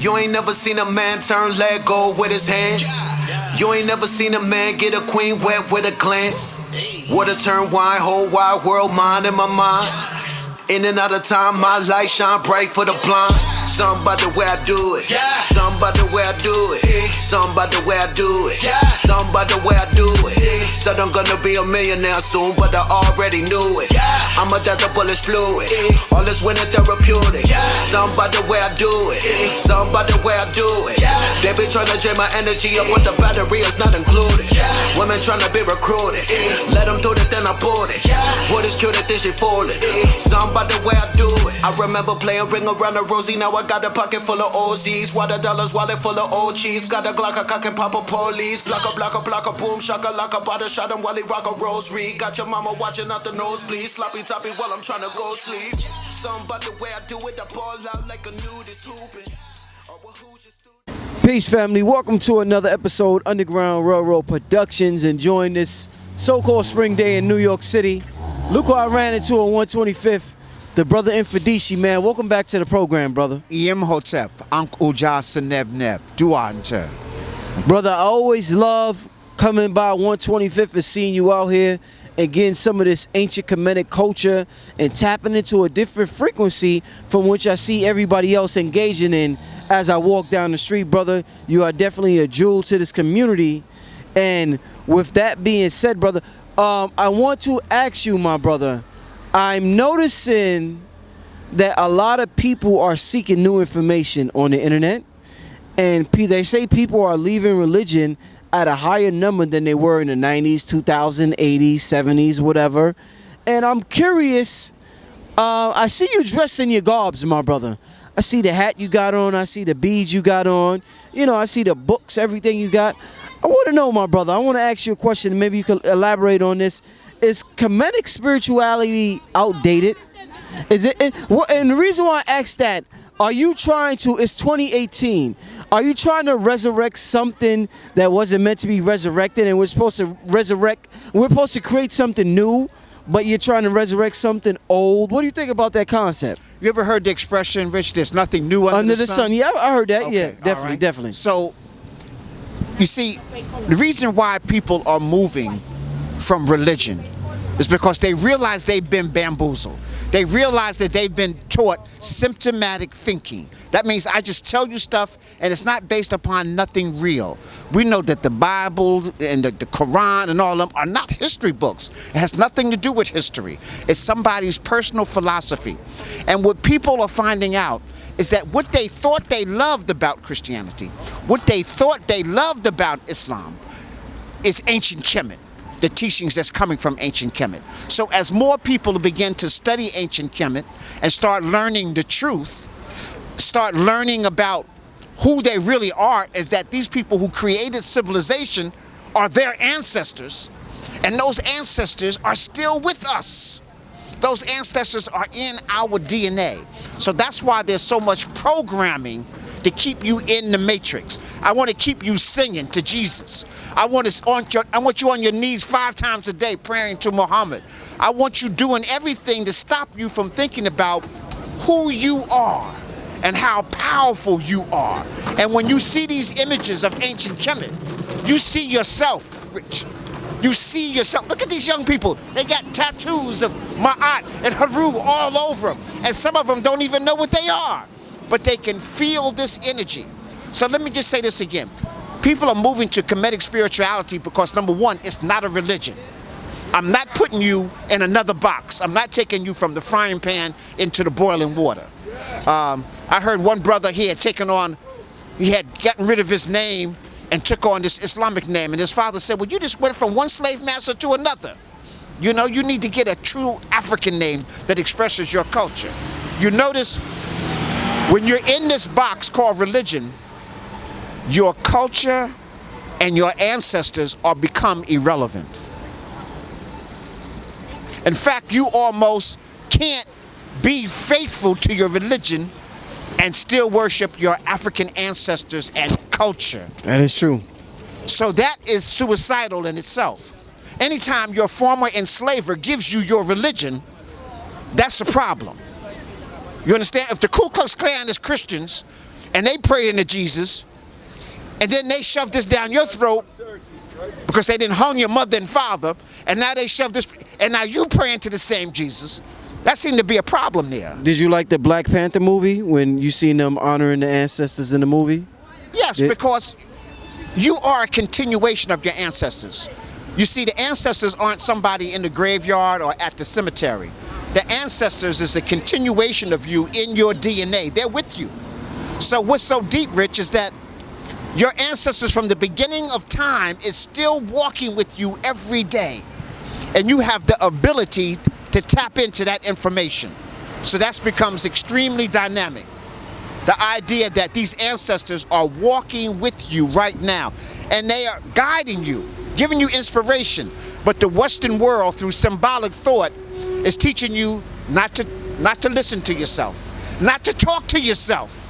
You ain't never seen a man turn leg go with his hands. You ain't never seen a man get a queen wet with a glance. Water turn wine, whole wide world mind in my mind. In and out of time, my light shine bright for the blind. Something about the way I do it. Something about the way I do it. Something about the way I do it. Something about the way I do it. Said I'm gonna be a millionaire soon, but I already knew it. I'm a death, the bullet's fluid. All this winning therapeutic. Something about the way I do it. Something about the way I do it. They be trying to drain my energy up, but the battery is not included. Women trying to be recruited. Let them do it, then I bought it. What is cute, then she fooled it. Something about the way I do it. I remember playing ring around the rosy. Now I got a pocket full of OZs. Water dollars, wallet full of old cheese. Got a Glock, a cock and pop a police. Block a boom, shaka like a bada shot him while he rock a rosary. Got your mama watching out the nosebleed. Sloppy toppy while I'm trying to go sleep. Something about the way I do it. I ball out like a nudist hooping. Peace, family. Welcome to another episode Underground Railroad Productions. Enjoying this so-called spring day in New York City. Look who I ran into on 125th. The brother Mfundishi, man. Welcome back to the program, brother. Iem Hotep, Ankh Uja Seneb Neb, Duante. Brother, I always love coming by 125th and seeing you out here and getting some of this ancient Kemetic culture and tapping into a different frequency from which I see everybody else engaging in as I walk down the street, brother. You are definitely a jewel to this community. And with that being said, brother, I want to ask you, my brother, I'm noticing that a lot of people are seeking new information on the internet, and they say people are leaving religion at a higher number than they were in the 90s, 2000s, 80s, 70s, whatever. And I'm curious, I see you dressed in your garbs, my brother. I see the hat you got on, I see the beads you got on, you know, I see the books, everything you got. I want to know, my brother, I want to ask you a question, maybe you could elaborate on this. Is Kemetic spirituality outdated? Is it? And the reason why I ask that, are you trying to, it's 2018, are you trying to resurrect something that wasn't meant to be resurrected, and we're supposed to create something new, but you're trying to resurrect something old? What do you think about that concept? You ever heard the expression, Rich, there's nothing new under the sun? Yeah, I heard that. Okay, Yeah, definitely, right. definitely. So, you see, the reason why people are moving from religion is because they realize they've been bamboozled. They realize that they've been taught symptomatic thinking. That means I just tell you stuff and it's not based upon nothing real. We know that the Bible and the Quran and all of them are not history books. It has nothing to do with history. It's somebody's personal philosophy. And what people are finding out is that what they thought they loved about Christianity, what they thought they loved about Islam, is ancient Kemet. The teachings that's coming from ancient Kemet. So as more people begin to study ancient Kemet and start learning the truth, start learning about who they really are, is that these people who created civilization are their ancestors, and those ancestors are still with us. Those ancestors are in our DNA. So that's why there's so much programming to keep you in the matrix. I want to keep you singing to Jesus. I want you on your knees 5 times a day praying to Muhammad. I want you doing everything to stop you from thinking about who you are and how powerful you are. And when you see these images of ancient Kemet, you see yourself, Rich. You see yourself. Look at these young people. They got tattoos of Ma'at and Haru all over them. And some of them don't even know what they are. But they can feel this energy. So let me just say this again. People are moving to Kemetic spirituality because, number one, it's not a religion. I'm not putting you in another box. I'm not taking you from the frying pan into the boiling water. I heard one brother, he had gotten rid of his name and took on this Islamic name. And his father said, well, you just went from one slave master to another. You know, you need to get a true African name that expresses your culture. You notice, when you're in this box called religion, your culture and your ancestors are become irrelevant. In fact, you almost can't be faithful to your religion and still worship your African ancestors and culture. That is true. So that is suicidal in itself. Anytime your former enslaver gives you your religion, that's a problem. You understand? If the Ku Klux Klan is Christians and they praying to Jesus, and then they shove this down your throat because they didn't hung your mother and father, and now they shove this, and now you praying to the same Jesus. That seemed to be a problem there. Did you like the Black Panther movie when you seen them honoring the ancestors in the movie? Yes, because you are a continuation of your ancestors. You see, the ancestors aren't somebody in the graveyard or at the cemetery. The ancestors is a continuation of you in your DNA. They're with you. So what's so deep, Rich, is that your ancestors from the beginning of time is still walking with you every day. And you have the ability to tap into that information. So that becomes extremely dynamic. The idea that these ancestors are walking with you right now, and they are guiding you, giving you inspiration. But the Western world, through symbolic thought, is teaching you not to listen to yourself, not to talk to yourself.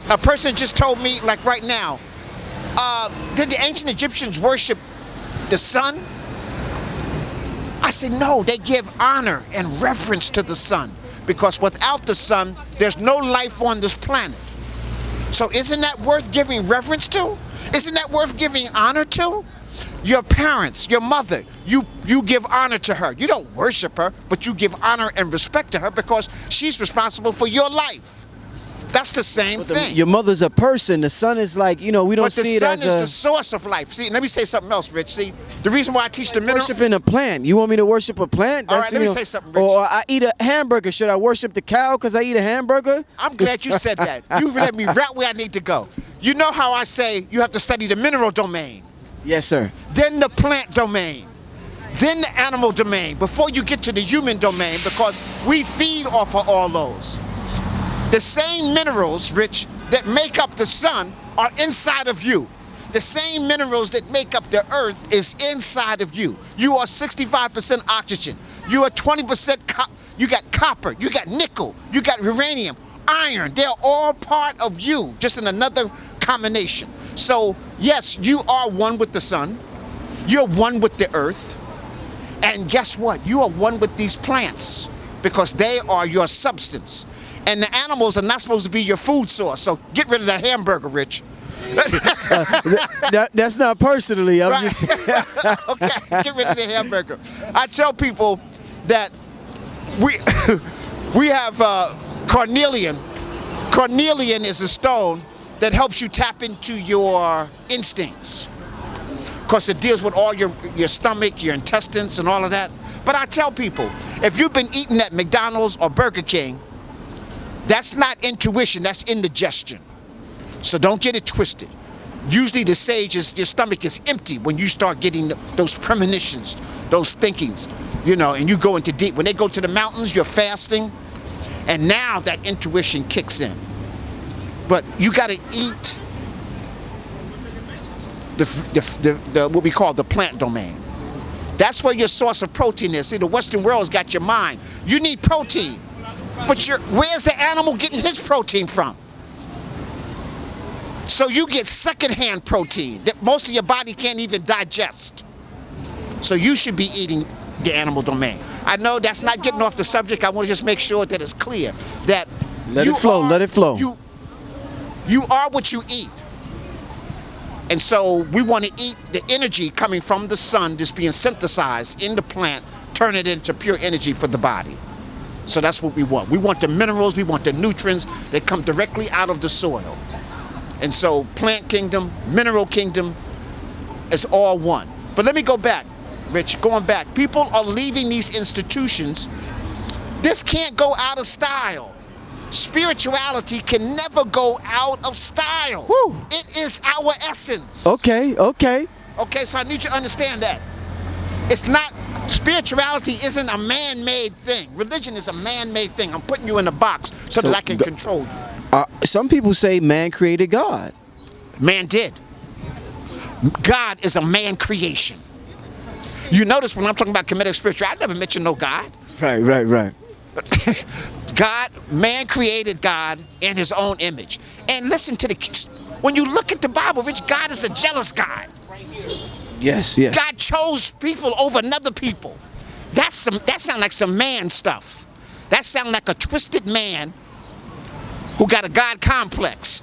A person just told me, like right now, did the ancient Egyptians worship the sun? I said, no, they give honor and reverence to the sun, because without the sun, there's no life on this planet. So isn't that worth giving reverence to? Isn't that worth giving honor to? Your parents, your mother, you give honor to her. You don't worship her, but you give honor and respect to her because she's responsible for your life. That's the same thing. Your mother's a person. The sun is like, we don't see it as But the sun is the source of life. See, let me say something else, Rich. See, the reason why I teach the mineral... Worshiping a plant. You want me to worship a plant? All right, let me say something, Rich. Or I eat a hamburger. Should I worship the cow because I eat a hamburger? I'm glad you said that. You let me right where I need to go. You know how I say you have to study the mineral domain. Yes, sir. Then the plant domain. Then the animal domain. Before you get to the human domain, because we feed off of all those. The same minerals, Rich, that make up the sun are inside of you. The same minerals that make up the earth is inside of you. You are 65% oxygen. You are 20% you got copper, you got nickel, you got uranium, iron. They're all part of you, just in another combination. So, yes, you are one with the sun. You're one with the earth. And guess what? You are one with these plants because they are your substance. And the animals are not supposed to be your food source. So get rid of that hamburger, Rich. That's not personally. I'm just okay, get rid of the hamburger. I tell people that we have carnelian. Carnelian is a stone that helps you tap into your instincts. Because it deals with all your stomach, your intestines, and all of that. But I tell people, if you've been eating at McDonald's or Burger King, that's not intuition, that's indigestion. So don't get it twisted. Usually the sage is, your stomach is empty when you start getting those premonitions, those thinkings, and you go into deep. When they go to the mountains, you're fasting, and now that intuition kicks in. But you gotta eat the what we call the plant domain. That's where your source of protein is. See, the Western world has got your mind. You need protein. But where's the animal getting his protein from? So you get secondhand protein that most of your body can't even digest. So you should be eating the animal domain. I know that's not getting off the subject. I want to just make sure that it's clear that let it flow. You are what you eat. And so we want to eat the energy coming from the sun that's being synthesized in the plant, turn it into pure energy for the body. So that's what we want. We want the minerals, we want the nutrients that come directly out of the soil. And so plant kingdom, mineral kingdom is all one. But let me go back, Rich, going back. People are leaving these institutions. This can't go out of style. Spirituality can never go out of style. Woo. It is our essence. Okay. Okay, so I need you to understand that. It's not, spirituality isn't a man-made thing. Religion is a man-made thing. I'm putting you in a box so that I can control you. Some people say man created God. Man did. God is a man creation. You notice when I'm talking about Kemetic spirituality, I never mention no God. Right. God, man created God in his own image. And listen to when you look at the Bible, Rich, God is a jealous God. Yes. God chose people over another people. That sounds like some man stuff. That sounds like a twisted man who got a God complex.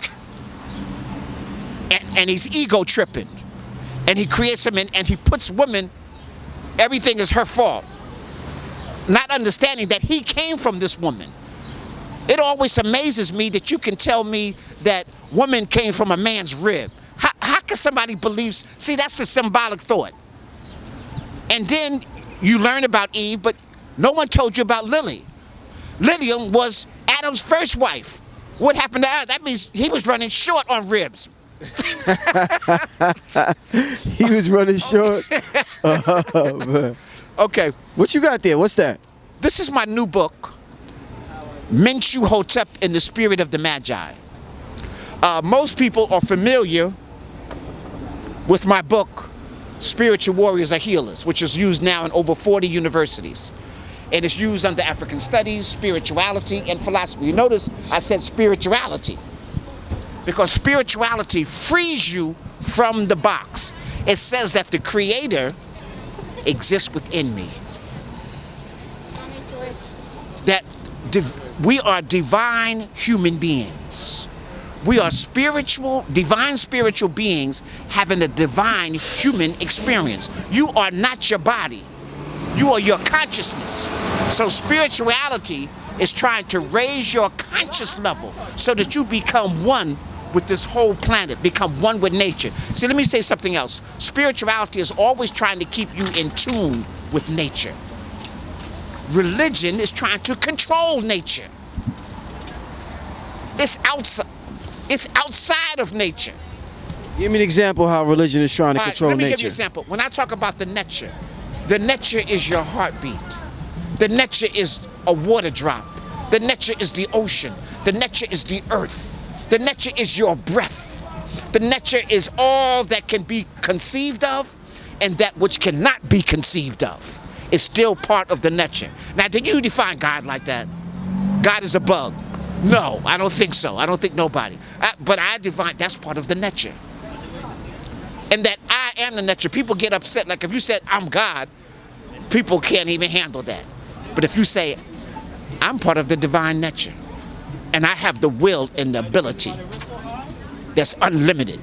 And he's ego tripping. And he creates them and he puts women, everything is her fault. Not understanding that he came from this woman. It always amazes me that you can tell me that woman came from a man's rib. How can somebody believe? See, that's the symbolic thought. And then you learn about Eve, but no one told you about Lily. Lilium was Adam's first wife. What happened to her? That means he was running short on ribs. He was running short. Oh, man. Okay. What you got there? What's that? This is my new book, Menchu Hotep in the Spirit of the Magi. Most people are familiar with my book, Spiritual Warriors Are Healers, which is used now in over 40 universities. And it's used under African studies, spirituality, and philosophy. You notice I said spirituality, because spirituality frees you from the box. It says that the Creator exists within me. That we are divine human beings. We are divine spiritual beings having a divine human experience. You are not your body. You are your consciousness. So spirituality is trying to raise your conscious level so that you become one with this whole planet, become one with nature. See, let me say something else. Spirituality is always trying to keep you in tune with nature. Religion is trying to control nature. It's outside of nature. Give me an example how religion is trying to control nature. Let me give you nature. an example. When I talk about the nature is your heartbeat. The nature is a water drop. The nature is the ocean. The nature is the earth. The nature is your breath. The nature is all that can be conceived of, and that which cannot be conceived of is still part of the nature. Now, did you define God like that? God is a bug. No, I don't think so. I don't think nobody. But I define that's part of the nature. And that I am the nature. People get upset. Like if you said, I'm God, people can't even handle that. But if you say, I'm part of the divine nature, and I have the will and the ability that's unlimited.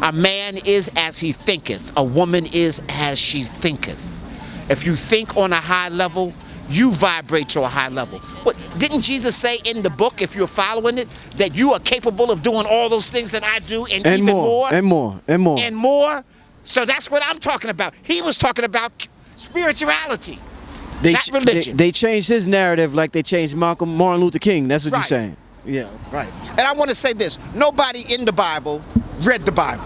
A man is as he thinketh. A woman is as she thinketh. If you think on a high level, you vibrate to a high level. What didn't Jesus say in the book, if you're following it, that you are capable of doing all those things that I do and even more? And more. And more. So that's what I'm talking about. He was talking about spirituality, not religion. They changed his narrative like they changed Martin Luther King. That's what you're saying. Yeah. Right. And I want to say this. Nobody in the Bible read the Bible.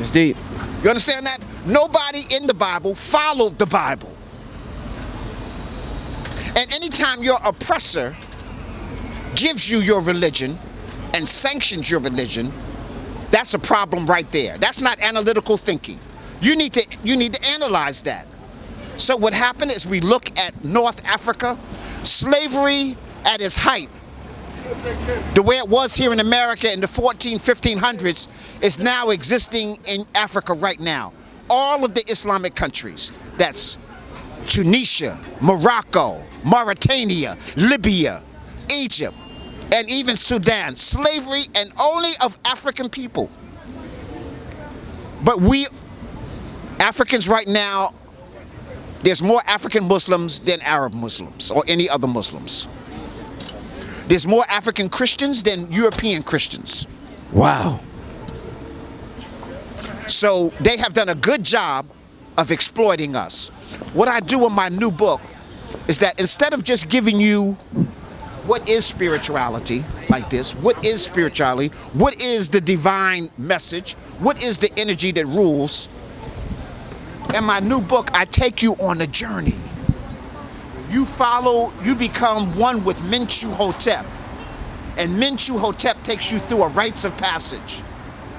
It's deep. You understand that? Nobody in the Bible followed the Bible. And anytime your oppressor gives you your religion and sanctions your religion, that's a problem right there. That's not analytical thinking. You need to analyze that. So what happened is we look at North Africa, slavery at its height, the way it was here in America in the 1500s is now existing in Africa right now. All of the Islamic countries, that's Tunisia, Morocco, Mauritania, Libya, Egypt, and even Sudan, slavery and only of African people. But we Africans right now, there's more African Muslims than Arab Muslims or any other Muslims. There's more African Christians than European Christians. Wow. So they have done a good job of exploiting us. What I do in my new book is that instead of just giving you what is spirituality like this, what is spirituality, what is the divine message, what is the energy that rules, in my new book, I take you on a journey. You become one with Menchu Hotep. And Menchu Hotep takes you through a rites of passage.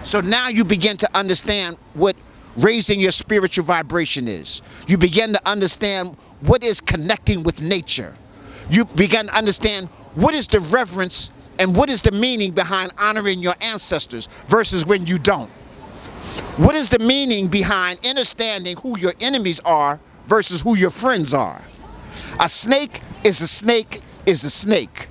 So now you begin to understand what raising your spiritual vibration is. You begin to understand what is connecting with nature. You begin to understand what is the reverence and what is the meaning behind honoring your ancestors versus when you don't. What is the meaning behind understanding who your enemies are versus who your friends are? A snake is a snake is a snake.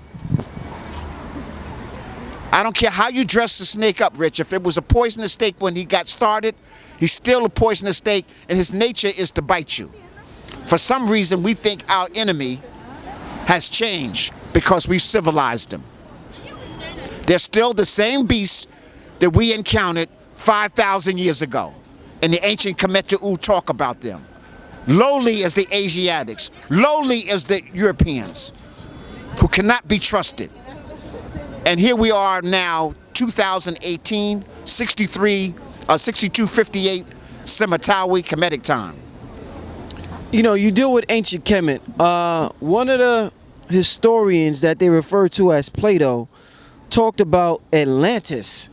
I don't care how you dress the snake up, Rich. If it was a poisonous snake when he got started, he's still a poisonous snake, and his nature is to bite you. For some reason, we think our enemy has changed because we've civilized them. They're still the same beasts that we encountered 5,000 years ago. And the ancient Kemetic talk about them. Lowly as the Asiatics, lowly as the Europeans, who cannot be trusted. And here we are now, 2018, 6258 Semitawi Kemetic time. You know, you deal with ancient Kemet. One of the historians that they refer to as Plato talked about Atlantis.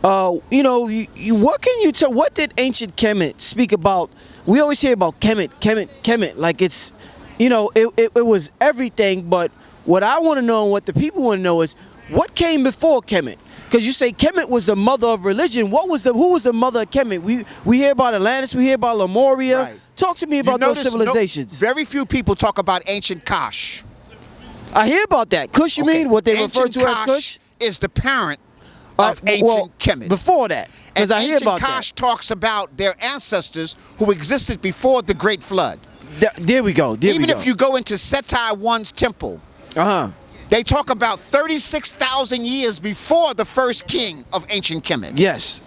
What can you tell? What did ancient Kemet speak about? We always hear about Kemet, like it's, it was everything. But what I want to know and what the people want to know is what came before Kemet. Because you say Kemet was the mother of religion. Who was the mother of Kemet? We hear about Atlantis. We hear about Lemuria. Right. Talk to me about those civilizations. Very few people talk about ancient Kush. I hear about that. Kush, you mean what they refer to as Kush? Is the parent of ancient Kemet. Before that, because I hear about that. Ancient Kush talks about their ancestors who existed before the Great Flood. There we go. Even if you go into Seti I's temple, they talk about 36,000 years before the first king of ancient Kemet. Yes.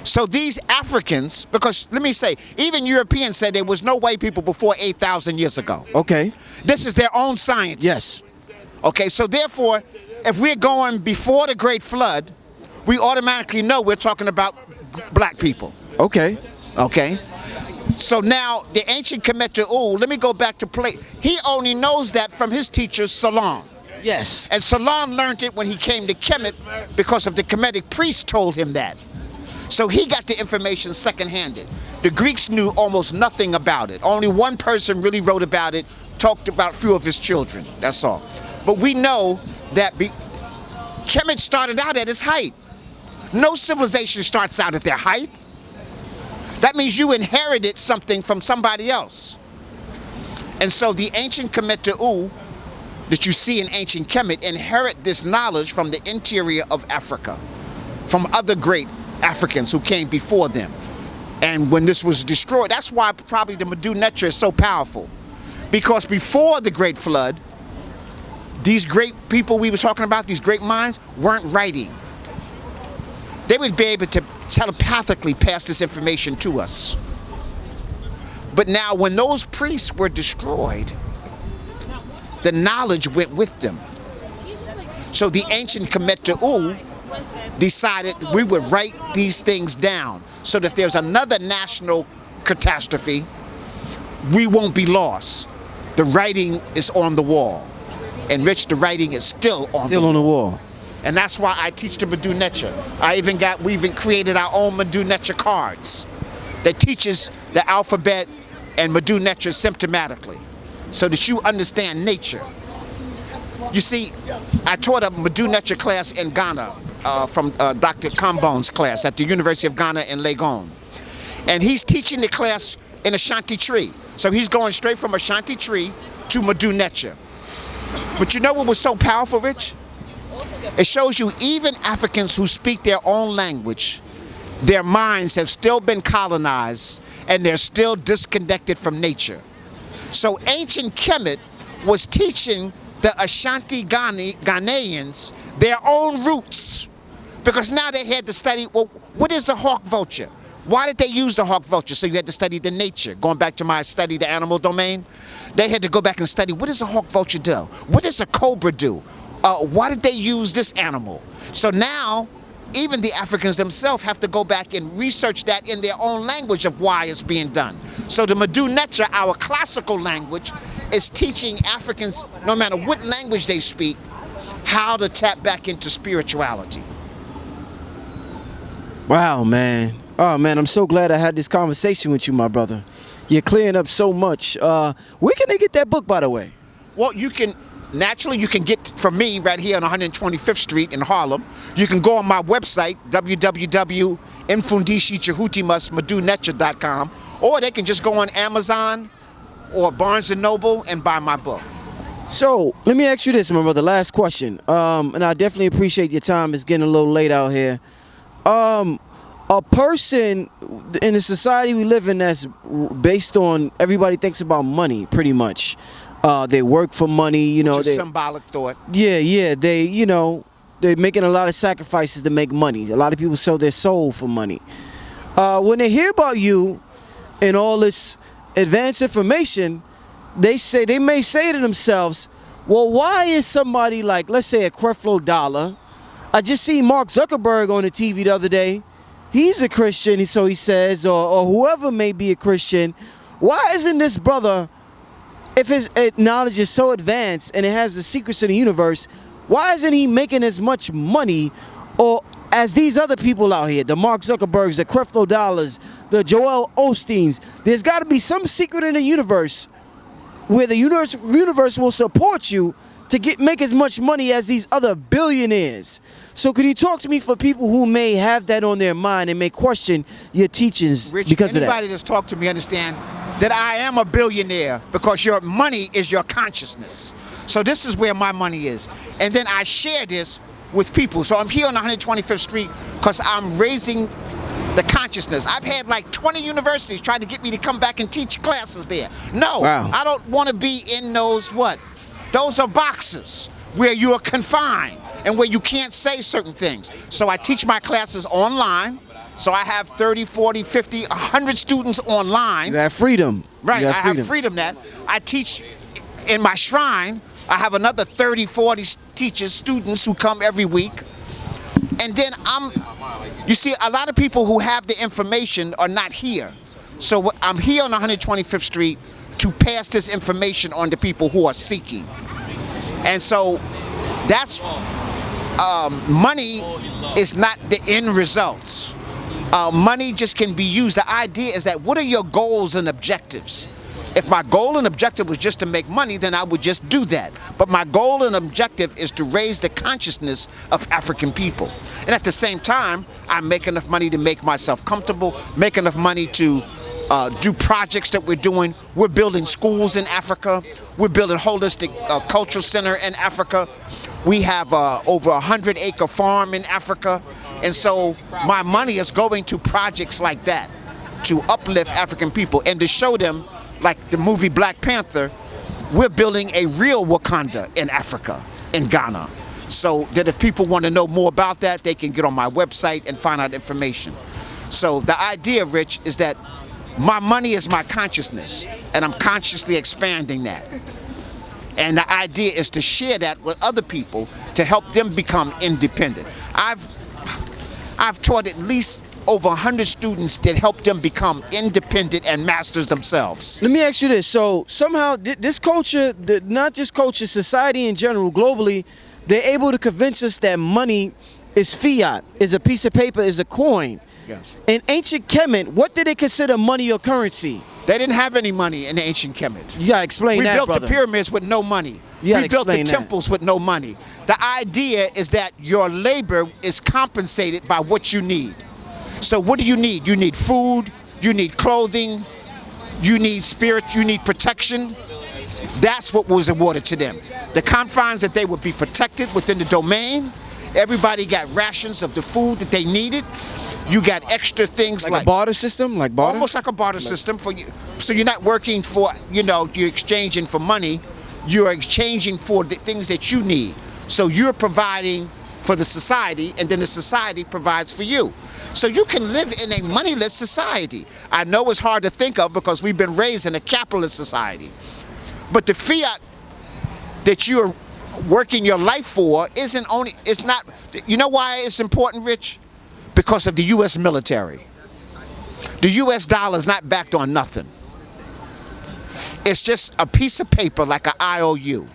So these Africans, because let me say, even Europeans said there was no white people before 8,000 years ago. Okay. This is their own science. Yes. Okay, so therefore, if we're going before the Great Flood, we automatically know we're talking about black people. Okay. Okay. So now, the ancient Kemetic, let me go back to Plato. He only knows that from his teacher, Solon. Yes. And Solon learned it when he came to Kemet because of the Kemetic priest told him that. So he got the information second-handed. The Greeks knew almost nothing about it. Only one person really wrote about it, talked about a few of his children, that's all. But we know that Kemet started out at its height. No civilization starts out at their height. That means you inherited something from somebody else. And so the ancient Kemetic that you see in ancient Kemet inherit this knowledge from the interior of Africa, from other great Africans who came before them. And when this was destroyed, that's why probably the Medu Neter is so powerful. Because before the Great Flood, these great people we were talking about, these great minds, weren't writing. They would be able to telepathically pass this information to us. But now when those priests were destroyed, the knowledge went with them. So the ancient Kemetic decided we would write these things down so that if there's another national catastrophe, we won't be lost. The writing is on the wall. And Rich, the writing is still on the wall. And that's why I teach the Medu Neter. We even created our own Medu Neter cards that teaches the alphabet and Medu Neter symptomatically so that you understand nature. You see, I taught a Medu Neter class in Ghana from Dr. Kambone's class at the University of Ghana in Legon. And he's teaching the class in Ashanti tree. So he's going straight from Ashanti tree to Medu Neter. But you know what was so powerful, Rich? It shows you even Africans who speak their own language, their minds have still been colonized and they're still disconnected from nature. So ancient Kemet was teaching the Ashanti Ghanaians their own roots, because now they had to study, well, what is a hawk vulture? Why did they use the hawk vulture? So you had to study the nature. Going back to my study, the animal domain, they had to go back and study, what does a hawk vulture do? What does a cobra do? Why did they use this animal? So now, even the Africans themselves have to go back and research that in their own language of why it's being done. So the Medu Neter, our classical language, is teaching Africans, no matter what language they speak, how to tap back into spirituality. Wow, man. Oh, man, I'm so glad I had this conversation with you, my brother. You're clearing up so much. Where can they get that book, by the way? Well, you can get from me right here on 125th Street in Harlem. You can go on my website, www.mfundishijahutimusmeduneter.com, or they can just go on Amazon or Barnes & Noble and buy my book. So let me ask you this, my brother. Last question. And I definitely appreciate your time. It's getting a little late out here. A person in the society we live in that's based on everybody thinks about money, pretty much. They work for money, you know. Which is symbolic thought. Yeah. They, you know, they're making a lot of sacrifices to make money. A lot of people sell their soul for money. When they hear about you and all this advanced information, they may say to themselves, well, why is somebody like, let's say, a Creflo Dollar? I just seen Mark Zuckerberg on the TV the other day. He's a Christian, so he says, or whoever may be a Christian. Why isn't this brother, if his knowledge is so advanced and it has the secrets of the universe, why isn't he making as much money or as these other people out here, the Mark Zuckerbergs, the Creflo Dollars, the Joel Osteens? There's got to be some secret in the universe where the universe will support you to make as much money as these other billionaires. So could you talk to me for people who may have that on their mind and may question your teachings Rich, because of that? anybody that's talked to me understand that I am a billionaire because your money is your consciousness. So this is where my money is. And then I share this with people. So I'm here on 125th Street because I'm raising the consciousness. I've had like 20 universities trying to get me to come back and teach classes there. No, Wow. I don't want to be in those what? Those are boxes where you are confined and where you can't say certain things. So I teach my classes online. So I have 30, 40, 50, 100 students online. You have freedom. Right, You I have freedom that. I teach in my shrine. I have another 30, 40 teachers, students who come every week. And then you see, a lot of people who have the information are not here. So I'm here on 125th Street to pass this information on to people who are seeking. And so that's, money is not the end results. Money just can be used. The idea is that what are your goals and objectives? If my goal and objective was just to make money, then I would just do that. But my goal and objective is to raise the consciousness of African people. And at the same time, I make enough money to make myself comfortable, make enough money to do projects that we're doing. We're building schools in Africa. We're building holistic cultural center in Africa. We have over 100-acre farm in Africa. And so my money is going to projects like that to uplift African people and to show them, like the movie Black Panther, we're building a real Wakanda in Africa, in Ghana. So that if people want to know more about that, they can get on my website and find out information. So the idea, Rich, is that my money is my consciousness, and I'm consciously expanding that. And the idea is to share that with other people to help them become independent. I've taught at least over 100 students that help them become independent and masters themselves. Let me ask you this. So somehow this culture, not just culture, society in general, globally, they're able to convince us that money is fiat, is a piece of paper, is a coin. Yes. In ancient Kemet, what did they consider money or currency? They didn't have any money in the ancient Kemet. You gotta explain that, brother. We built brother. the pyramids with no money. You gotta We built the explain that. temples with no money. The idea is that your labor is compensated by what you need. So what do you need? You need food, you need clothing, you need spirit, you need protection. That's what was awarded to them. The confines that they would be protected within the domain. Everybody got rations of the food that they needed. You got extra things like a barter system, like barter? almost like a barter system for you. So you're not working for, you're exchanging for money. You're exchanging for the things that you need. So you're providing for the society, and then the society provides for you. So you can live in a moneyless society. I know it's hard to think of because we've been raised in a capitalist society. But the fiat that you're working your life for it's not, you know why it's important, Rich? Because of the U.S. military. The U.S. dollar is not backed on nothing. It's just a piece of paper like an IOU.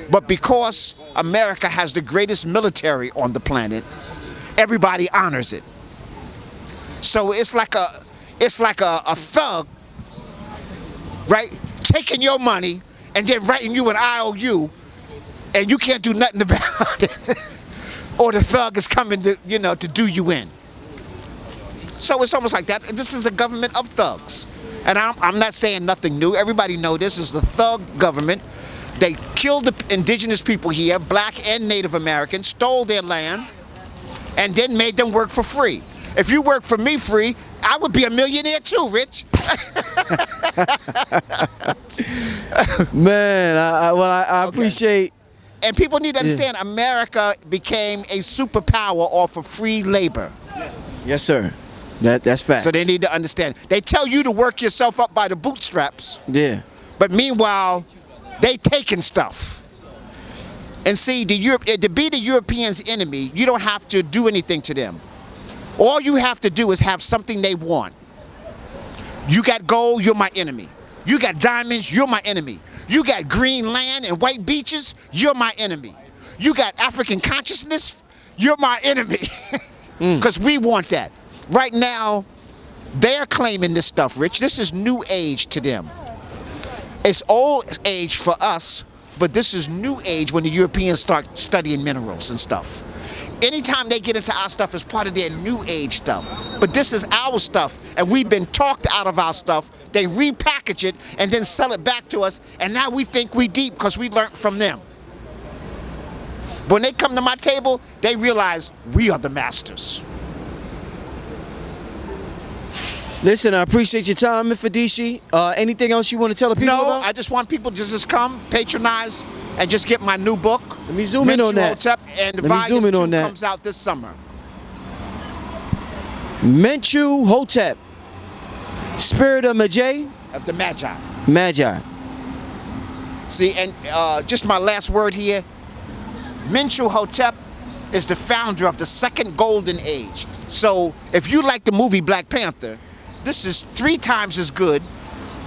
But because America has the greatest military on the planet, everybody honors it. So it's like a thug, right? Taking your money and then writing you an IOU, and you can't do nothing about it. Or the thug is coming to, to do you in. So it's almost like that. This is a government of thugs. And I'm not saying nothing new. Everybody knows this is the thug government. They killed the indigenous people here, black and Native Americans, stole their land, and then made them work for free. If you work for me free, I would be a millionaire too, Rich. Man, I appreciate. And people need to understand, America became a superpower off of free labor. Yes, sir. That's facts. So they need to understand. They tell you to work yourself up by the bootstraps. Yeah. But meanwhile, they taking stuff. And see, to be the Europeans' enemy, you don't have to do anything to them. All you have to do is have something they want. You got gold, you're my enemy. You got diamonds, you're my enemy. You got green land and white beaches, you're my enemy. You got African consciousness, you're my enemy. Because we want that. Right now, they're claiming this stuff, Rich. This is new age to them. It's old age for us, but this is new age when the Europeans start studying minerals and stuff. Anytime they get into our stuff, it's part of their new age stuff. But this is our stuff, and we've been talked out of our stuff. They repackage it and then sell it back to us, and now we think we deep because we learned from them. But when they come to my table, they realize we are the masters. Listen, I appreciate your time, Mfundishi. Anything else you want to tell the people No, about? I just want people to just come, patronize, and just get my new book. Let me zoom in on that. Hotep, and the volume 2 comes out this summer. Menchu Hotep, Spirit of Magi. Of the Magi. Magi. See, and just my last word here. Menchu Hotep is the founder of the second golden age. So if you like the movie Black Panther, this is 3 times as good,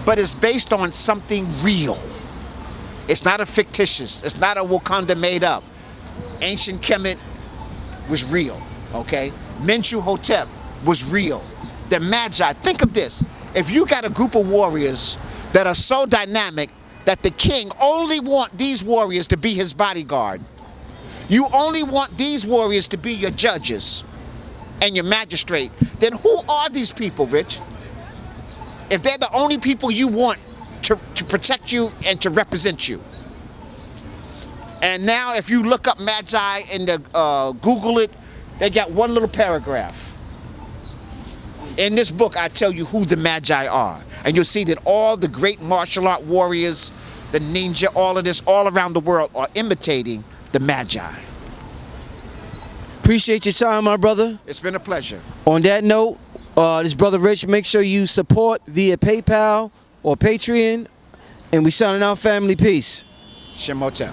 but it's based on something real. It's not a fictitious. It's not a Wakanda made up. Ancient Kemet was real, okay? Menchu Hotep was real. The Magi, think of this. If you got a group of warriors that are so dynamic that the king only want these warriors to be his bodyguard, you only want these warriors to be your judges and your magistrate, then who are these people, Rich? If they're the only people you want to protect you and to represent you. And now if you look up Magi and Google it, they got one little paragraph. In this book, I tell you who the Magi are. And you'll see that all the great martial art warriors, the ninja, all of this, all around the world are imitating the Magi. Appreciate your time, my brother. It's been a pleasure. On that note, this brother Rich, make sure you support via PayPal or Patreon. And we signing out, family. Peace. Shemotep.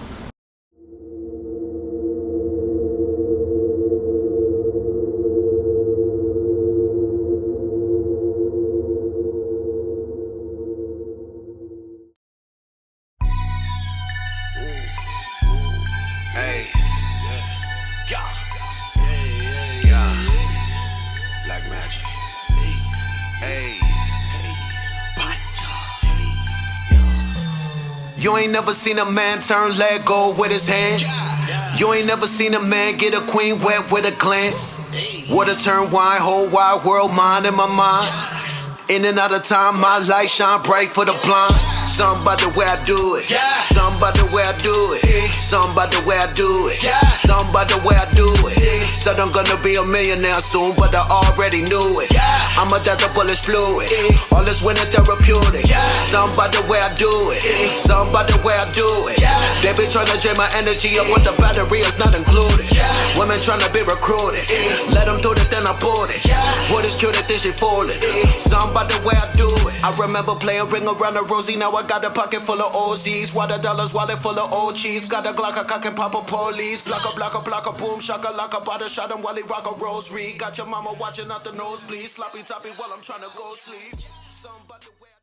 Black magic. Hey. You ain't never seen a man turn leg gold with his hands. You ain't never seen a man get a queen wet with a glance. Water turn wine, whole wide world mind in my mind. In and out of time, my light shine bright for the blind. Something about the way I do it. Something about the way I do it. Something about the way I do it. Something about the way I do it. Said I'm gonna be a millionaire soon, but I already knew it. I'm a death of bullets fluid. All this winter therapeutic. Something about the way I do it. Something about the way I do it. They be trying to drain my energy up with the battery is not included. Women trying to be recruited. Let them do it, then I pulled it. What is cute, then she fooled it. Something about the way I do it. I remember playing ring around the rosy. Now I got a pocket full of OZs. Water dollars, wallet full of old cheese. Got a Glock, a cock and pop a police. Block a boom, shaka laka, bada shot him while he rock a rosary. Got your mama watching out the nosebleed. Sloppy toppy while I'm trying to go sleep. Something about the way